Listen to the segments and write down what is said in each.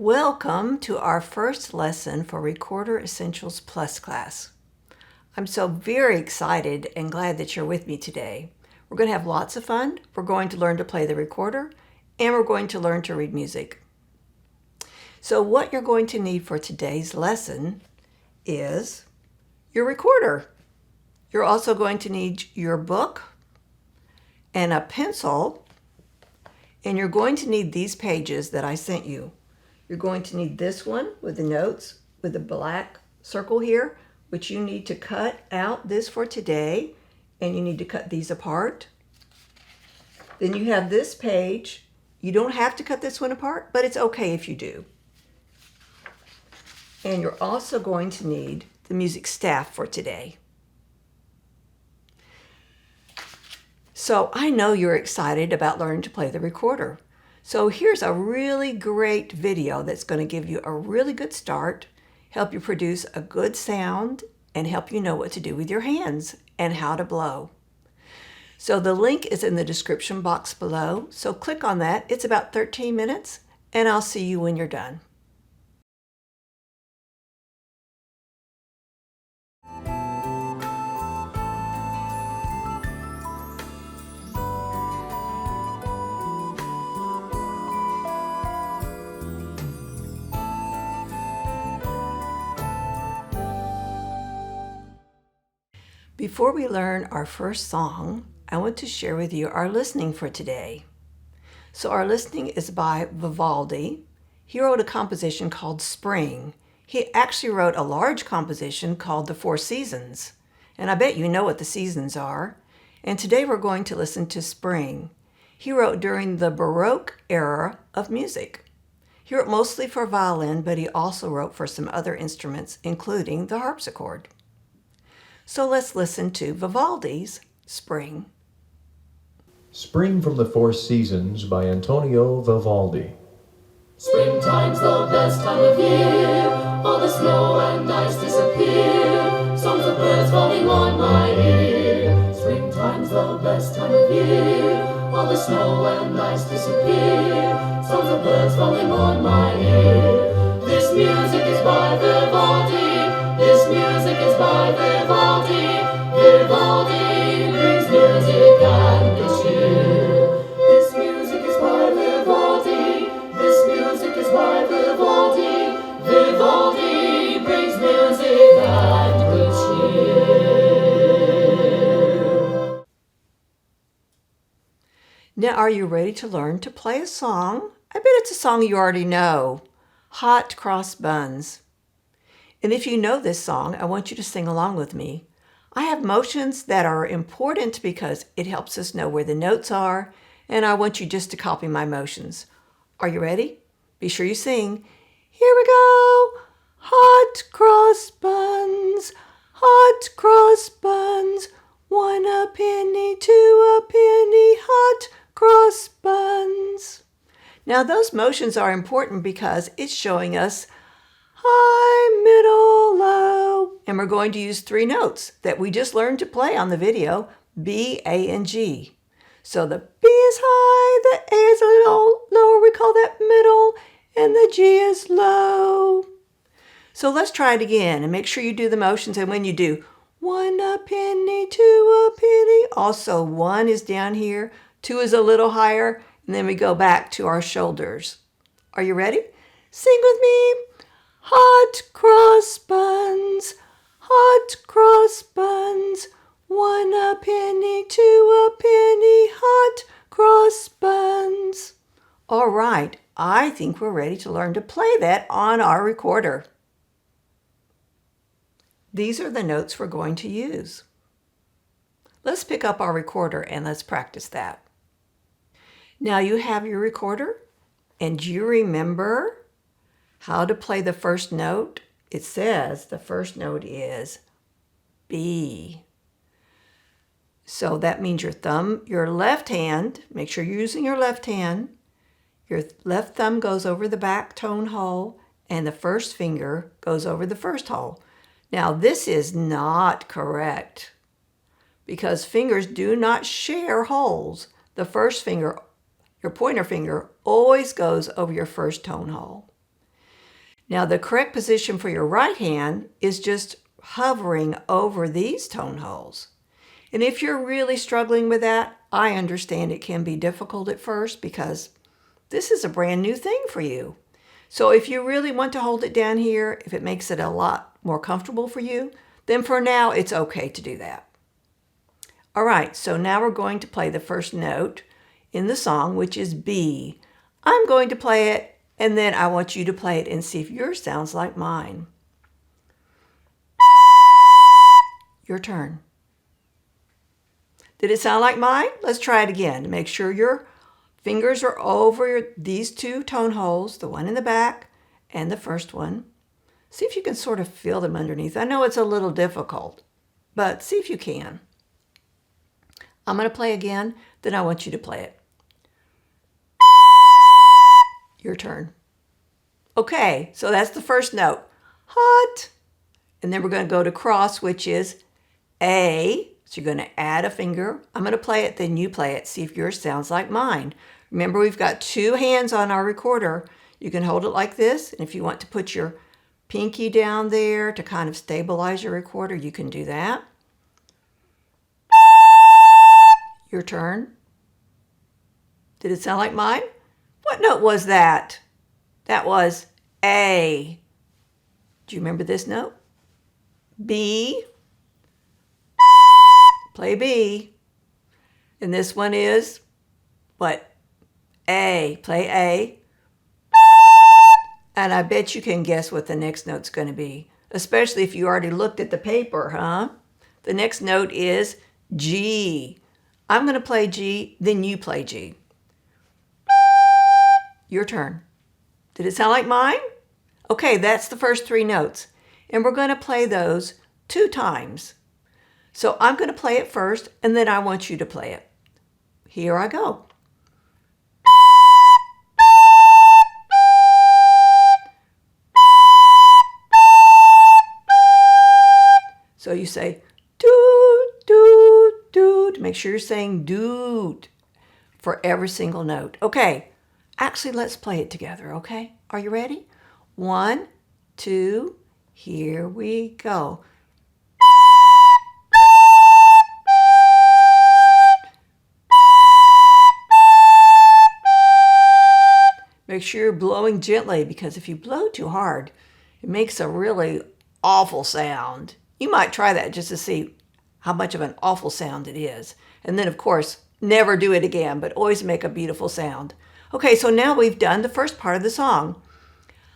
Welcome to our first lesson for Recorder Essentials Plus class. I'm so very excited and glad that you're with me today. We're going to have lots of fun. We're going to learn to play the recorder and we're going to learn to read music. So what you're going to need for today's lesson is your recorder. You're also going to need your book and a pencil, and you're going to need these pages that I sent you. You're going to need this one with the notes with the black circle here, which you need to cut out this for today, and you need to cut these apart. Then you have this page. You don't have to cut this one apart, but it's okay if you do. And you're also going to need the music staff for today. So I know you're excited about learning to play the recorder. So here's a really great video that's going to give you a really good start, help you produce a good sound, and help you know what to do with your hands and how to blow. So the link is in the description box below, so click on that. It's about 13 minutes, and I'll see you when you're done. Before we learn our first song, I want to share with you our listening for today. So our listening is by Vivaldi. He wrote a composition called Spring. He actually wrote a large composition called The Four Seasons. And I bet you know what the seasons are. And today we're going to listen to Spring. He wrote during the Baroque era of music. He wrote mostly for violin, but he also wrote for some other instruments, including the harpsichord. So let's listen to Vivaldi's Spring. Spring from the Four Seasons by Antonio Vivaldi. Springtime's the best time of year, all the snow and ice disappear, songs of birds falling on my ear. Springtime's the best time of year, all the snow and ice disappear, songs of birds falling on my ear. This music is by Vivaldi, this music is by Vivaldi, Vivaldi brings music and good cheer. This music is by Vivaldi, this music is by Vivaldi, Vivaldi brings music and good cheer. Now, are you ready to learn to play a song? I bet it's a song you already know, Hot Cross Buns. And if you know this song, I want you to sing along with me. I have motions that are important because it helps us know where the notes are, and I want you just to copy my motions. Are you ready? Be sure you sing. Here we go. Hot cross buns, hot cross buns, 1 a penny, 2 a penny, hot cross buns. Now those motions are important because it's showing us high, middle, low, and we're going to use 3 notes that we just learned to play on the video, B, A, and G. So the B is high, the A is a little lower, we call that middle, and the G is low. So let's try it again and make sure you do the motions, and when you do 1 a penny, 2 a penny, also 1 is down here, 2 is a little higher, and then we go back to our shoulders. Are you ready? Sing with me. Hot cross buns, hot cross buns, 1 a penny, 2 a penny, hot cross buns. All right, I think we're ready to learn to play that on our recorder. These are the notes we're going to use. Let's pick up our recorder and let's practice that. Now you have your recorder, and do you remember how to play the first note? It says the first note is B. So that means your left hand, make sure you're using your left hand, your left thumb goes over the back tone hole and the first finger goes over the first hole. Now this is not correct because fingers do not share holes. The first finger, your pointer finger, always goes over your first tone hole. Now the correct position for your right hand is just hovering over these tone holes. And if you're really struggling with that, I understand it can be difficult at first because this is a brand new thing for you. So if you really want to hold it down here, if it makes it a lot more comfortable for you, then for now it's okay to do that. All right, so now we're going to play the first note in the song, which is B. I'm going to play it, and then I want you to play it and see if yours sounds like mine. Your turn. Did it sound like mine? Let's try it again to make sure your fingers are over these two tone holes, the one in the back and the first one. See if you can sort of feel them underneath. I know it's a little difficult, but see if you can. I'm going to play again, then I want you to play it. Your turn. Okay, so that's the first note. Hot. And then we're going to go to cross, which is A. So you're going to add a finger. I'm going to play it, then you play it. See if yours sounds like mine. Remember, we've got two hands on our recorder. You can hold it like this, and if you want to put your pinky down there to kind of stabilize your recorder, you can do that. Your turn. Did it sound like mine? What note was that? That was A. Do you remember this note? B. Play B. And this one is what? A. Play A. And I bet you can guess what the next note's going to be, especially if you already looked at the paper, huh? The next note is G. I'm going to play G, then you play G. Your turn. Did it sound like mine? Okay, that's the first three notes. And we're going to play those 2 times. So I'm going to play it first, and then I want you to play it. Here I go. So you say, doot, doot, doot. Make sure you're saying doot for every single note. Okay, actually, let's play it together, okay? Are you ready? 1, 2, here we go. Make sure you're blowing gently, because if you blow too hard, it makes a really awful sound. You might try that just to see how much of an awful sound it is. And then, of course, never do it again, but always make a beautiful sound. Okay, so now we've done the first part of the song.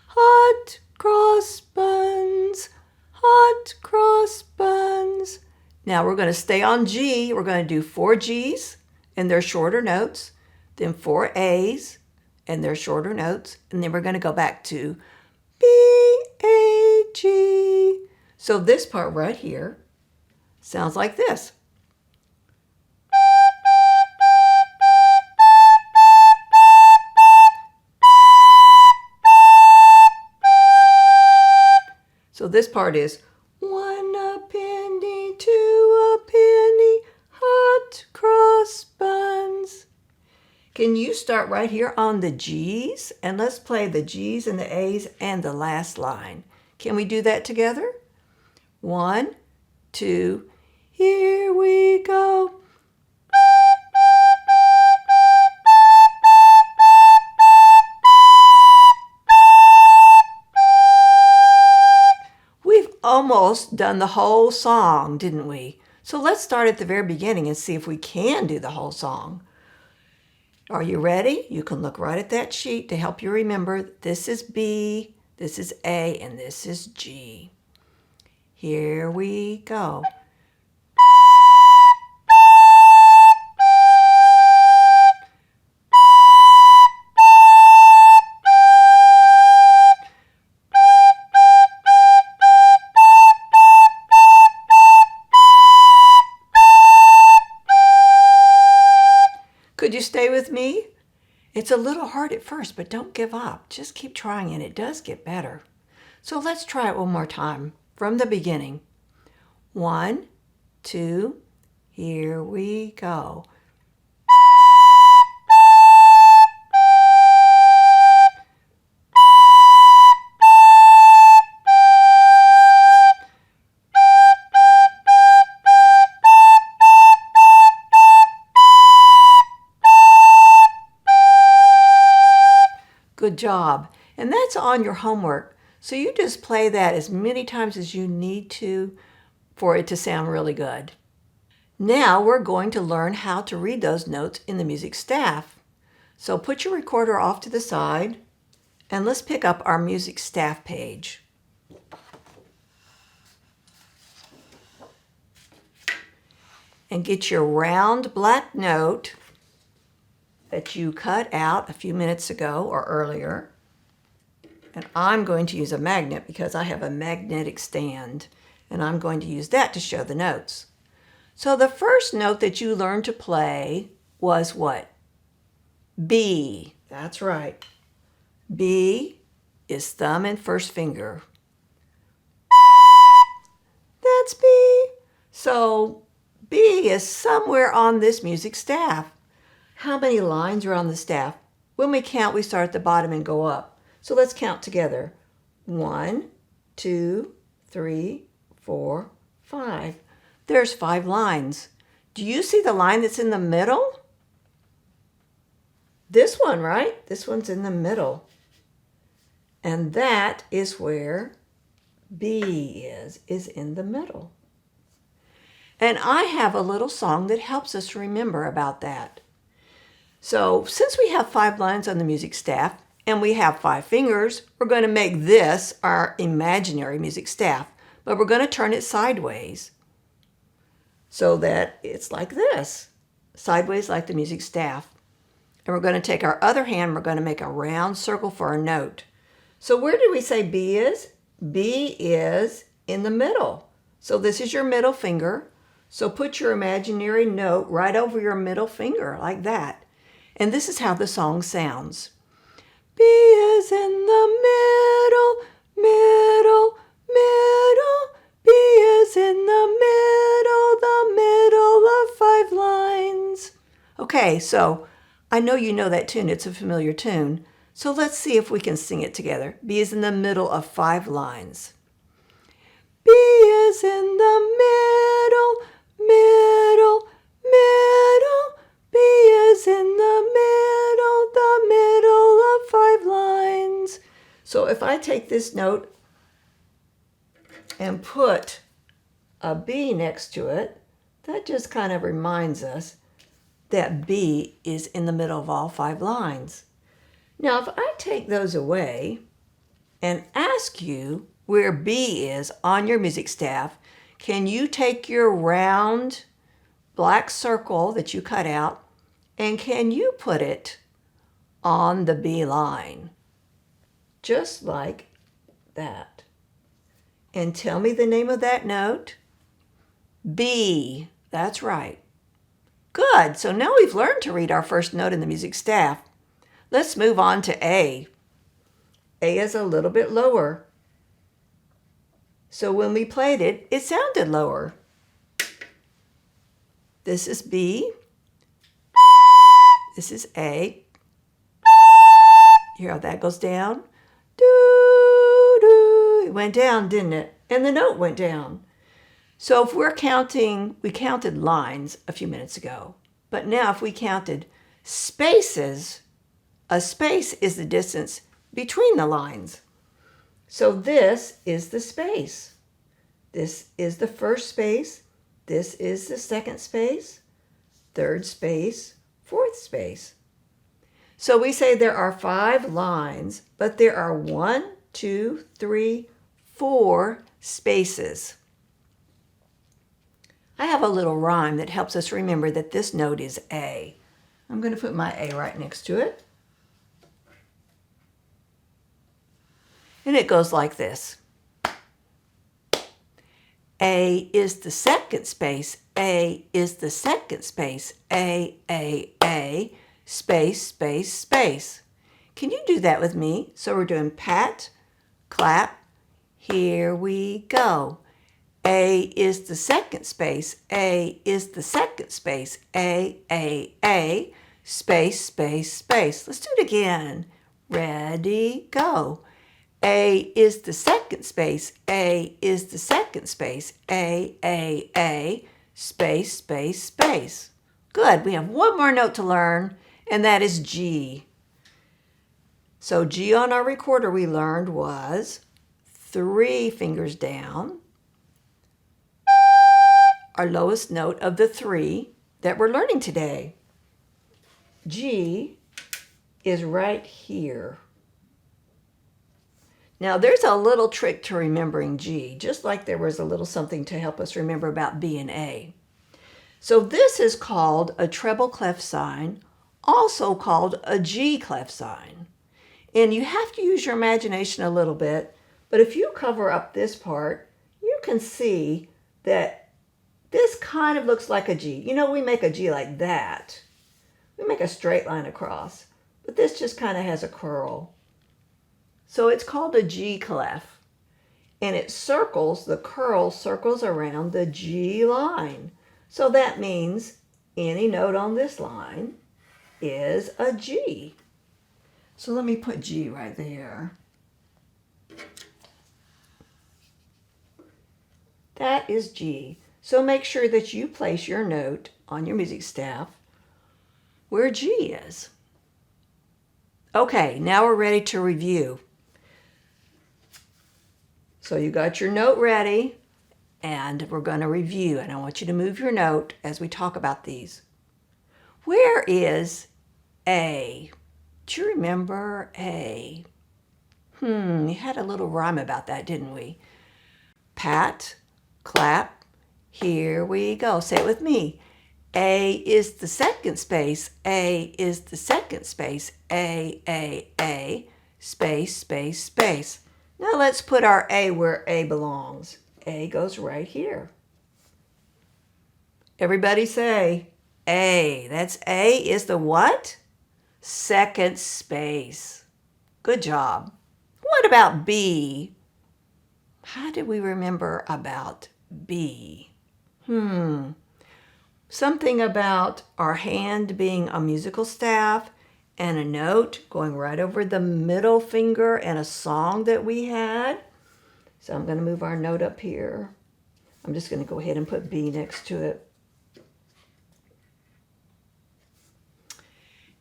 Hot cross buns, hot cross buns. Now we're going to stay on G. We're going to do 4 G's, and they're shorter notes, then 4 A's, and they're shorter notes, and then we're going to go back to B, A, G. So this part right here sounds like this. So this part is 1 a penny, 2 a penny, hot cross buns. Can you start right here on the G's? And let's play the G's and the A's and the last line. Can we do that together? 1, 2, here we go. We've almost done the whole song, didn't we? So let's start at the very beginning and see if we can do the whole song. Are you ready? You can look right at that sheet to help you remember. This is B, this is A, and this is G. Here we go. Could you stay with me? It's a little hard at first, but don't give up. Just keep trying, and it does get better. So let's try it one more time from the beginning. 1, 2, here we go. Good job. And that's on your homework. So you just play that as many times as you need to for it to sound really good. Now we're going to learn how to read those notes in the music staff. So put your recorder off to the side and let's pick up our music staff page. And get your round black note that you cut out a few minutes ago or earlier. And I'm going to use a magnet because I have a magnetic stand, and I'm going to use that to show the notes. So the first note that you learned to play was what? B. That's right. B is thumb and first finger. That's B. So B is somewhere on this music staff. How many lines are on the staff? When we count, we start at the bottom and go up. So let's count together. 1, 2, 3, 4, 5. There's 5 lines. Do you see the line that's in the middle? This one, right? This one's in the middle. And that is where B is in the middle. And I have a little song that helps us remember about that. So since we have 5 lines on the music staff and we have 5 fingers, we're going to make this our imaginary music staff, but we're going to turn it sideways so that it's like this, sideways like the music staff. And we're going to take our other hand, we're going to make a round circle for a note. So where did we say B is? B is in the middle. So this is your middle finger. So put your imaginary note right over your middle finger like that. And this is how the song sounds. B is in the middle, middle, middle. B is in the middle of 5 lines. Okay, so I know you know that tune. It's a familiar tune. So let's see if we can sing it together. B is in the middle of 5 lines. B is in the middle, middle, middle. B is in the middle of 5 lines. So if I take this note and put a B next to it, that just kind of reminds us that B is in the middle of all 5 lines. Now, if I take those away and ask you where B is on your music staff, can you take your round black circle that you cut out and can you put it on the B line? Just like that. And tell me the name of that note. B. That's right. Good. So now we've learned to read our first note in the music staff. Let's move on to A. A is a little bit lower. So when we played it, it sounded lower. This is B. This is A. Hear how that goes down? Doo, doo. It went down, didn't it? And the note went down. So if we're counting, we counted lines a few minutes ago. But now if we counted spaces, a space is the distance between the lines. So this is the space. This is the first space. This is the second space, third space, fourth space. So we say there are 5 lines, but there are 1, 2, 3, 4 spaces. I have a little rhyme that helps us remember that this note is A. I'm going to put my A right next to it. And it goes like this. A is the second space. A is the second space. A, space, space, space. Can you do that with me? So we're doing pat, clap. Here we go. A is the second space. A is the second space. A, space, space, space. Let's do it again. Ready, go. A is the second space. A is the second space. A, space, space, space. Good. We have one more note to learn, and that is G. So G on our recorder we learned was 3 fingers down, our lowest note of the 3 that we're learning today. G is right here. Now there's a little trick to remembering G, just like there was a little something to help us remember about B and A. So this is called a treble clef sign, also called a G clef sign. And you have to use your imagination a little bit, but if you cover up this part, you can see that this kind of looks like a G. You know, we make a G like that. We make a straight line across, but this just kind of has a curl. So it's called a G clef, and it circles, the curl circles around the G line. So that means any note on this line is a G. So let me put G right there. That is G. So make sure that you place your note on your music staff where G is. Okay, now we're ready to review. So you got your note ready, and we're going to review, and I want you to move your note as we talk about these. Where is A? Do you remember A? We had a little rhyme about that, didn't we? Pat, clap, here we go. Say it with me. A is the second space. A is the second space. A, space, space, space. Now let's put our A where A belongs. A goes right here. Everybody say A. That's A is the what? Second space. Good job. What about B? How did we remember about B? Something about our hand being a musical staff and a note going right over the middle finger and a song that we had. So I'm going to move our note up here. I'm just going to go ahead and put B next to it.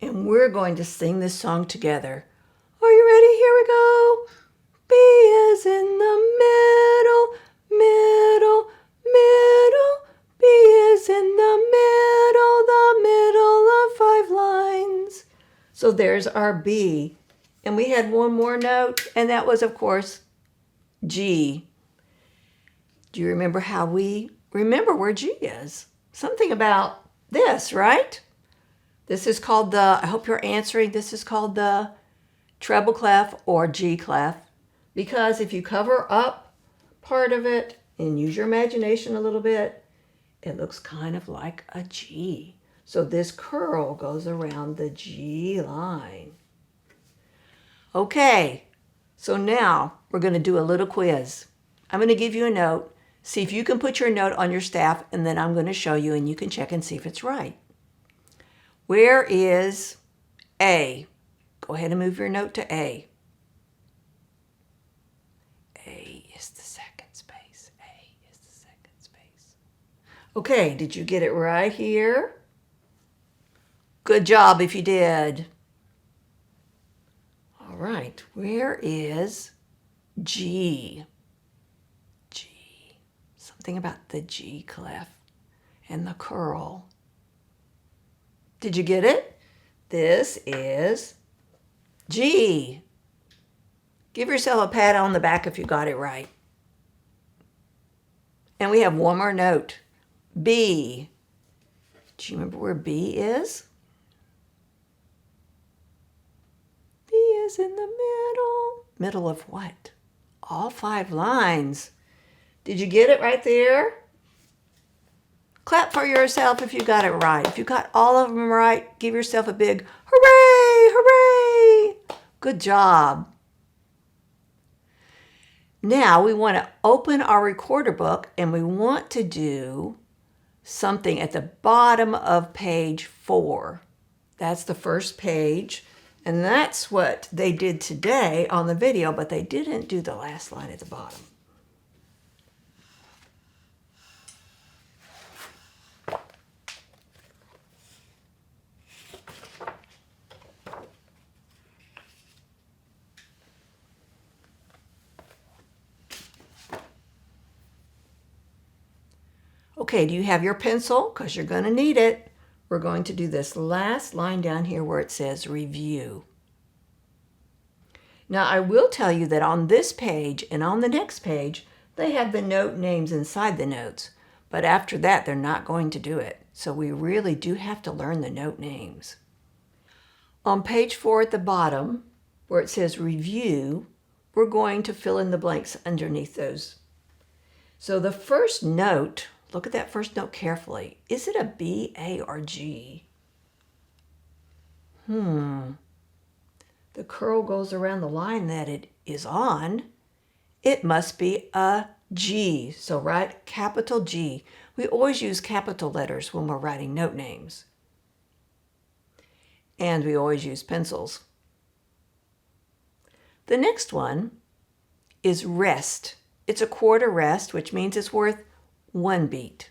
And we're going to sing this song together. Are you ready? Here we go. B is in the middle, middle, middle. B is in the middle of 5 lines. So there's our B. And we had one more note, and that was, of course, G. Do you remember how we remember where G is? Something about this, right? This is called the, I hope you're answering, this is called the treble clef or G clef, because if you cover up part of it and use your imagination a little bit, it looks kind of like a G. So this curl goes around the G line. Okay, so now we're going to do a little quiz. I'm going to give you a note. See if you can put your note on your staff, and then I'm going to show you and you can check and see if it's right. Where is A? Go ahead and move your note to A. A is the second space. A is the second space. Okay, did you get it right here? Good job if you did. All right, where is G? G. Something about the G clef and the curl. Did you get it? This is G. Give yourself a pat on the back if you got it right. And we have one more note. B. Do you remember where B is? B is in the middle. Middle of what? All 5 lines. Did you get it right there? Clap for yourself if you got it right. If you got all of them right, give yourself a big hooray, hooray. Good job. Now we want to open our recorder book and we want to do something at the bottom of page 4. That's the first page. And that's what they did today on the video, but they didn't do the last line at the bottom. Okay, do you have your pencil? Because you're going to need it. We're going to do this last line down here where it says review. Now, I will tell you that on this page and on the next page, they have the note names inside the notes. But after that, they're not going to do it. So we really do have to learn the note names. On page 4 at the bottom, where it says review, we're going to fill in the blanks underneath those. So the first note, look at that first note carefully. Is it a B, A, or G? The curl goes around the line that it is on. It must be a G. So write capital G. We always use capital letters when we're writing note names. And we always use pencils. The next one is rest. It's a quarter rest, which means it's worth 1 beat.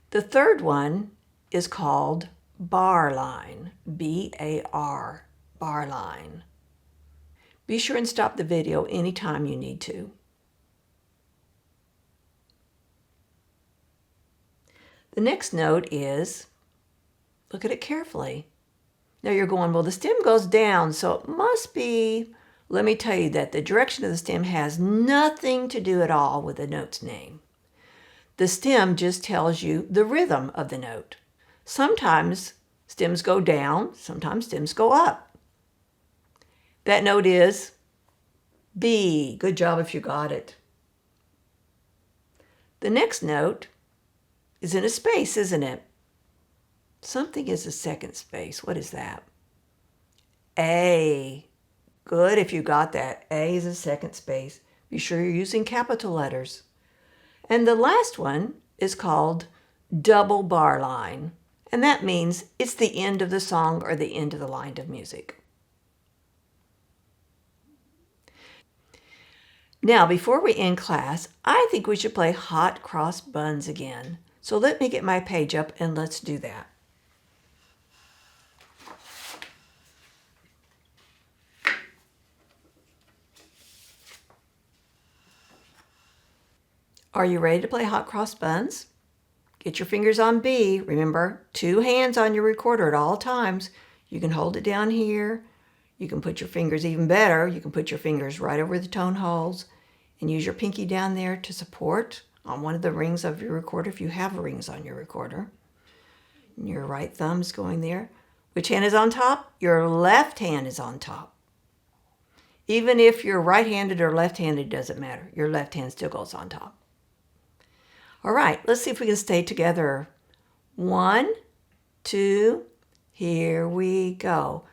The third one is called bar line, B-A-R, bar line. Be sure and stop the video anytime you need to. The next note is, look at it carefully. Now you're going, well, the stem goes down, so it must be, let me tell you that the direction of the stem has nothing to do at all with the note's name. The stem just tells you the rhythm of the note. Sometimes stems go down, sometimes stems go up. That note is B. Good job if you got it. The next note is in a space, isn't it? Something is a second space. What is that? A. Good if you got that. A is a second space. Be sure you're using capital letters. And the last one is called double bar line. And that means it's the end of the song or the end of the line of music. Now, before we end class, I think we should play Hot Cross Buns again. So let me get my page up and let's do that. Are you ready to play Hot Cross Buns? Get your fingers on B. Remember, 2 hands on your recorder at all times. You can hold it down here. You can put your fingers even better. You can put your fingers right over the tone holes and use your pinky down there to support on one of the rings of your recorder if you have rings on your recorder. And your right thumb's going there. Which hand is on top? Your left hand is on top. Even if you're right-handed or left-handed, doesn't matter. Your left hand still goes on top. All right, let's see if we can stay together. 1, 2, here we go.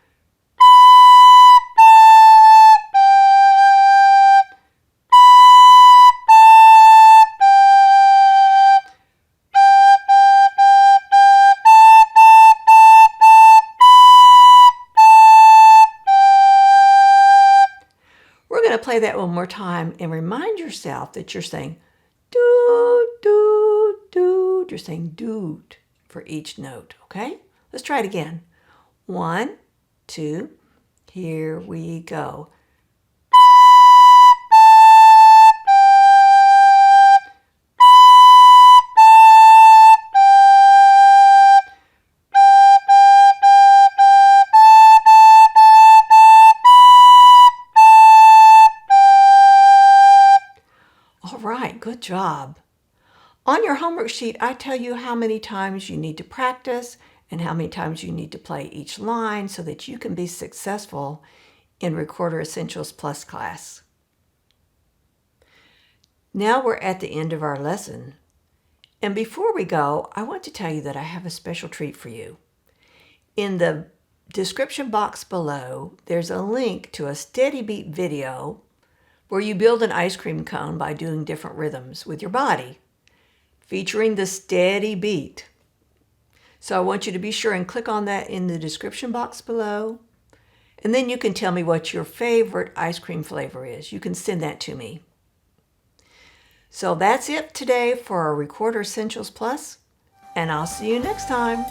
We're going to play that one more time and remind yourself that you're saying do, do, do. You're saying doot for each note, okay? Let's try it again. 1, 2, here we go. All right, good job. On your homework sheet, I tell you how many times you need to practice and how many times you need to play each line so that you can be successful in Recorder Essentials Plus class. Now we're at the end of our lesson. And before we go, I want to tell you that I have a special treat for you. In the description box below, there's a link to a steady beat video where you build an ice cream cone by doing different rhythms with your body, featuring the steady beat. So I want you to be sure and click on that in the description box below. And then you can tell me what your favorite ice cream flavor is. You can send that to me. So that's it today for our Recorder Essentials Plus, and I'll see you next time.